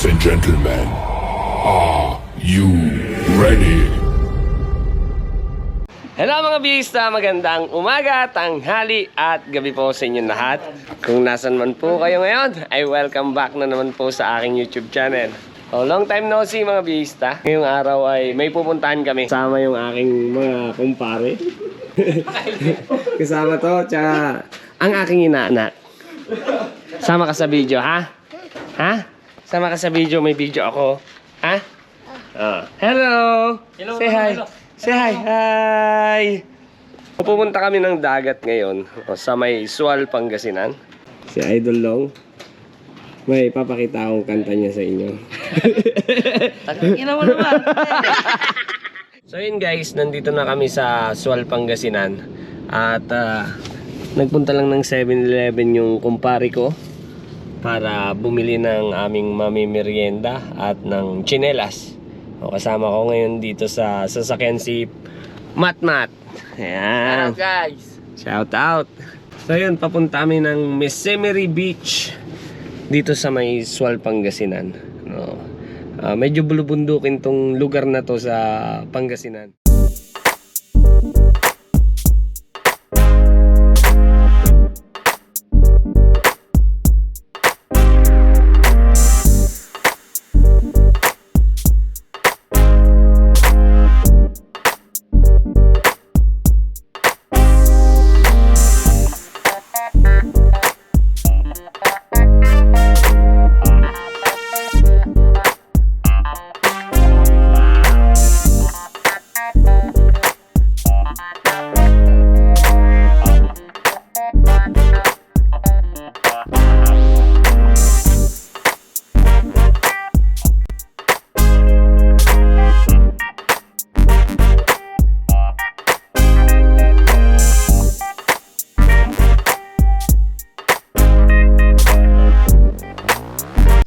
Ladies and gentlemen, are you ready? Hello mga biyista, magandang umaga, tanghali at gabi po sa inyong lahat. Kung nasan man po kayo ngayon, ay welcome back na naman po sa aking YouTube channel. Long time no see mga biyista. Ngayong araw ay may pupuntahan kami. Kasama yung aking mga kumpare. Kasama to, tsaka ang aking inaanak. Sama ka sa video, ha? Ha? Sama ka sa video, may video ako. Ha? Hello! Hello, Say hi! hello. Say hi! Hi! Pupunta kami ng dagat ngayon sa may Sual, Pangasinan. Si Idol Long. May papakita akong kanta niya sa inyo. Ina mo naman. So yun guys, nandito na kami sa Sual, Pangasinan. At nagpunta lang ng 7-Eleven yung kumpare ko para bumili ng aming mamimerienda at ng tsinelas. Kasama ko ngayon dito sa sasakyan si Matmat. Ayan. Hello guys. Shout out. So yun, papunta kami ng Mesemery Beach dito sa may Sual, Pangasinan. Medyo bulubundukin tong lugar na to sa Pangasinan.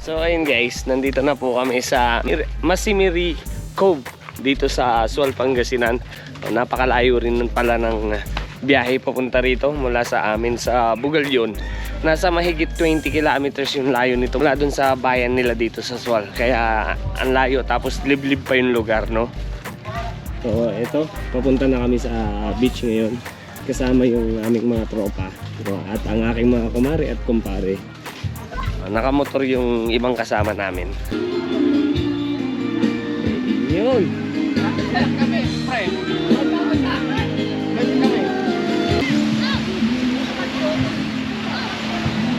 So ayun guys, nandito na po kami sa Mesemery Cove dito sa Sual, Pangasinan. Napakalayo rin pala ng biyahe papunta rito mula sa amin sa Bugalyon. Nasa mahigit 20 kilometers yung layo nito mula dun sa bayan nila dito sa Sual. Kaya ang layo, tapos liblib pa yung lugar, no? So ito, papunta na kami sa beach ngayon kasama yung aming mga tropa at ang aking mga kumare at kumpare. Nakamotor yung ibang kasama namin. Yun. Kami, pre.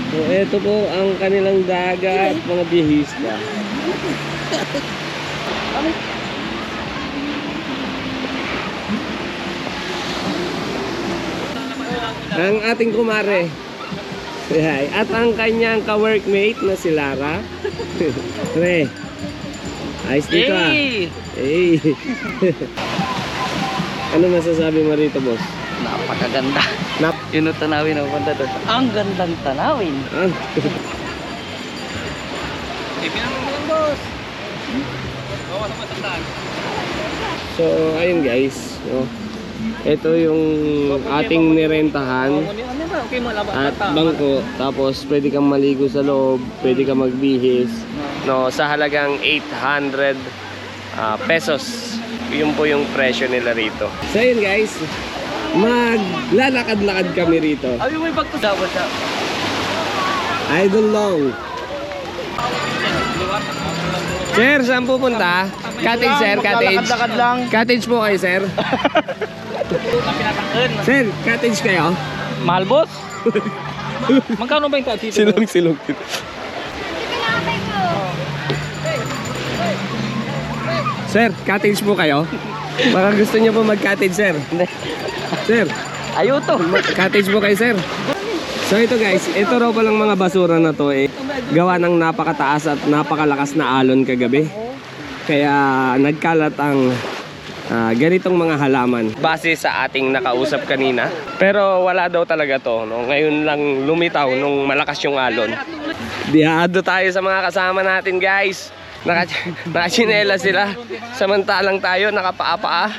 So ito po ang kanilang dagat, mga bihista. Ang ating kumare. Ay, at ang kanyang ka-workmate na si Lara. Pre, ayos dito ah. Hey. Ano masasabi mo rito, boss? Napakaganda. Yun ang tanawin na punta doon. Ang gandang tanawin. Boss. So, ayun guys. Ito yung ating nirentahan at bangko. Tapos pwede kang maligo sa loob, pwede kang magbihis, no, sa halagang 800 pesos. Yun po yung presyo nila rito. So yun guys, maglalakad-lakad kami rito. Ay, may pagkasabot siya. Idol Long. Sir, saan pupunta? Cottage, sir, cottage. Lakad lang. Cottage po kayo, sir. Sir, cottage kayo? Mahal, boss? Magkano ba yung cottage? Silong. Sir, cottage po kayo? Baka gusto niyo po mag-cottage, sir. Sir, Ayaw to. cottage po kayo, sir. So ito guys, ito raw palang mga basura na to gawa ng napakataas at napakalakas na alon kagabi. Kaya nagkalat ang ganitong mga halaman base sa ating nakausap kanina. Pero wala daw talaga to, no? Ngayon lang lumitaw nung malakas yung alon. Biyado tayo sa mga kasama natin guys. Nakachinelas sila, samantalang tayo nakapaa-paa.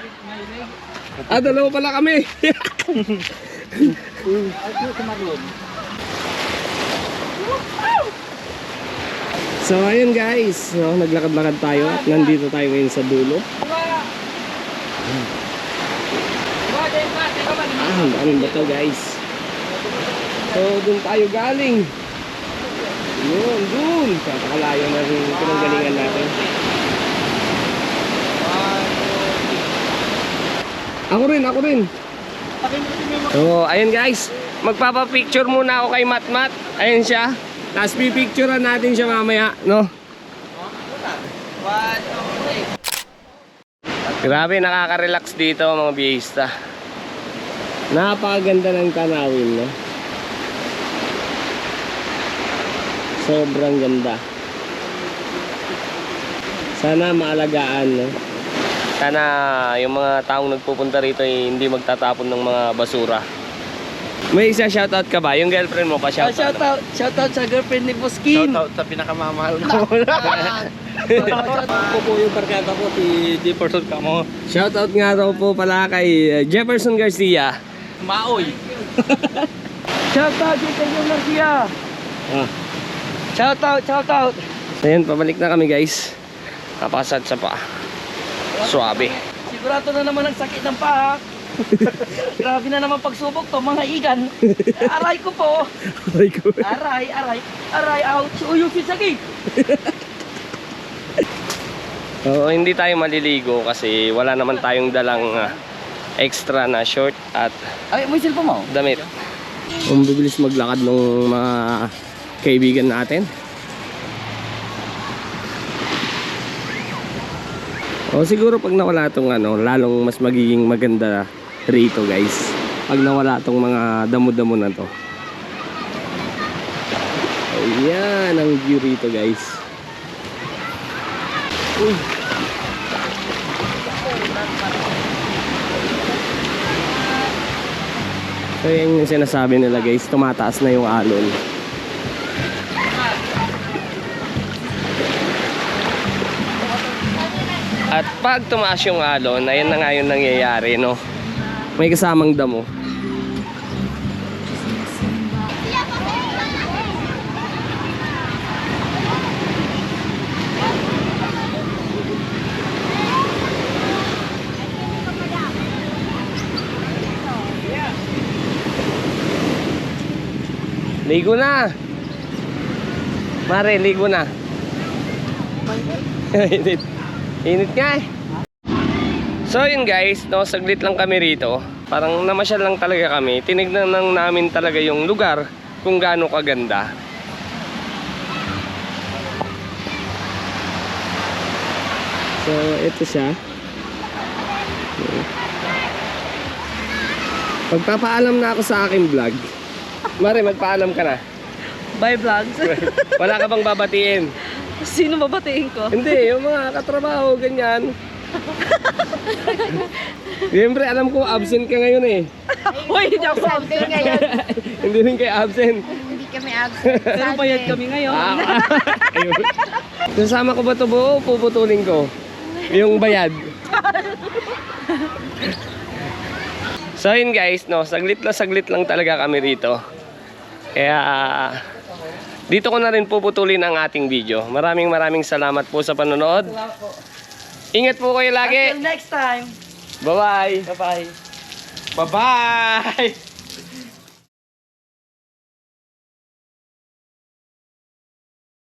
Dalawa pala kami. So ayun guys, no, naglakad-lakad tayo at nandito tayo ngayon sa dulo. Ang daming bato guys. So dun tayo galing. Yun, dun. Kapakalayo na rin pinanggalingan natin. Ako rin. So ayun guys, magpapapicture muna ako kay Matmat. Ayun siya. Tapos pipicturean natin siya mamaya, no? Grabe, nakaka-relax dito mga biyahista. Napakaganda ng tanawin, no? Sobrang ganda. Sana maalagaan, no? Sana yung mga taong nagpupunta rito ay hindi magtatapon ng mga basura. May isa shoutout ka ba? Yung girlfriend mo pa shoutout? Shoutout sa girlfriend ni Boskin. Shoutout sa pinakamamahal ko. Ako po yung barkada ko, si Jefferson Camo. Shoutout nga daw po pala kay Jefferson Garcia. Maoy. Shoutout kay Tayo Garcia. Ah. Shoutout. Ayan, pabalik na kami guys. Napasad sa pa. Suabe. Sigurado na naman ang sakit ng paa. Grabe na naman pagsubok to mga igan. Aray ko po. Aray, ouch. Uyong sisagi. Oo, hindi tayo maliligo kasi wala naman tayong dalang extra na short at Ay, may cellphone mo? damit. Ang bibilis maglakad ng mga kaibigan natin. O siguro pag nawala tong lalong mas magiging maganda rito guys. Pag nawala tong mga damo-damo na to. Ayan ang view rito guys. Uy. So yan yung sinasabi nila guys, tumataas na yung alon. At pag tumaas yung alon, ayan na nga yung nangyayari, no? May kasamang damo. Ligo na. Mare, ligo na. Init nga eh. So yun guys, no, saglit lang kami rito. Parang namasyal lang talaga kami. Tinignan lang namin talaga yung lugar kung gaano kaganda. So ito siya. Pagpapaalam na ako sa aking vlog. Mare, magpaalam ka na. Bye vlogs. Wala ka bang babatiin? Sino babatiin ko? Hindi, yung mga katrabaho, ganyan. Siyempre, alam ko absent ka ngayon eh. Uy, hindi ako Absent ngayon. Hindi rin kayo absent. Hindi kami absent. Pero bayad kami ngayon. Ayun. Kasama ko ba ito buo? Puputulin ko. Yung bayad. So yun guys, no, saglit lang talaga kami rito. Kaya dito ko na rin puputulin ang ating video. Maraming salamat po sa panonood. Ingat po kayo lagi. Until next time. Bye-bye. Bye-bye. Bye-bye.